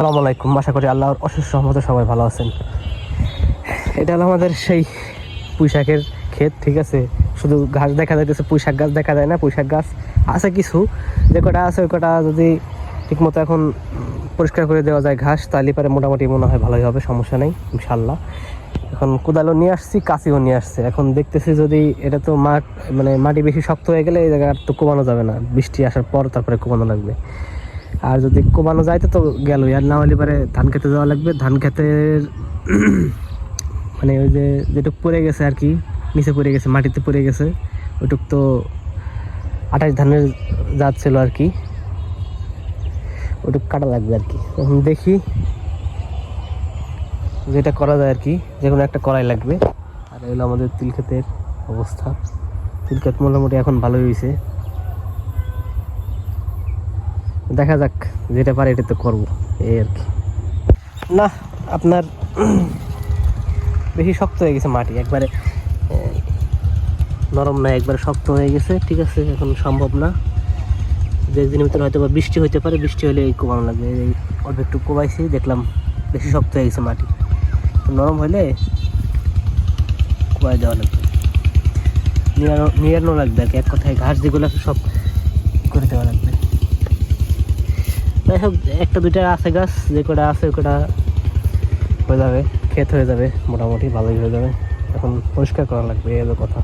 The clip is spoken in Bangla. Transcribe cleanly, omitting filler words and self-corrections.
আসসালামু আলাইকুম, আশা করি আল্লাহর অশেষ রহমতে সবাই ভালো আছেন। এটা হলো আমাদের সেই পুঁইশাকের ক্ষেত, ঠিক আছে। শুধু ঘাস দেখা যাইতেছে, পুঁইশাক গাছ দেখা যায় না। পুঁইশাক গাছ আছে কিছু, যে কটা আছে ওই কটা যদি ঠিকমতো এখন পরিষ্কার করে দেওয়া যায় ঘাস, তাহলে পরে মোটামুটি মনে হয় ভালোই হবে, সমস্যা নেই ইনশাল্লাহ। এখন কোদালও নিয়ে আসছি, কাঁচিও নিয়ে আসছে। এখন দেখতেছি যদি এটা তো মাটি বেশি শক্ত হয়ে গেলে এই জায়গা আর তো কোবানো যাবে না, বৃষ্টি আসার পর তারপরে কোবানো লাগবে। আর যদি কোবানো যায় তো গেলই, আর না হলে পরে ধান খেতে যাওয়া লাগবে। ধান খেতের মানে ওই যে যেটুক পড়ে গেছে আর কি, নিচে পড়ে গেছে, মাটিতে পড়ে গেছে, ওইটুক তো 28 ধানের জাত ছিল আর কি, ওইটুক কাটা লাগবে আর কি। এখন দেখি যেটা করা যায় আর কি, যে কোনো একটা করাই লাগবে। আর এগুলো আমাদের তিল ক্ষেতের অবস্থা। তিল ক্ষেত মোটামুটি এখন ভালোই হয়েছে, দেখা যাক, যেটা পারে এটা তো করবো এই আর কি। না, আপনার বেশি শক্ত হয়ে গেছে মাটি, একবারে নরম না, একবারে শক্ত হয়ে গেছে, ঠিক আছে। এখন সম্ভব না, যে একদিনের ভিতরে হয়তো বা বৃষ্টি হইতে পারে, বৃষ্টি হলে এই কোবানো লাগবে। এই অল্প একটু কোবাইছি, দেখলাম বেশি শক্ত হয়ে গেছে মাটি, নরম হলে কোবাই দেওয়া লাগবে, নিয়ানো লাগবে আর কি। এক কথায় ঘাস যেগুলো আছে সব করে দেওয়া লাগবে। যাই হোক, একটা দুইটা আছে গাছ, যে কটা আছে ওই কটা হয়ে যাবে, ক্ষেত হয়ে যাবে, মোটামুটি ভালোই হয়ে যাবে। এখন পরিষ্কার করা লাগবে, এই কথা।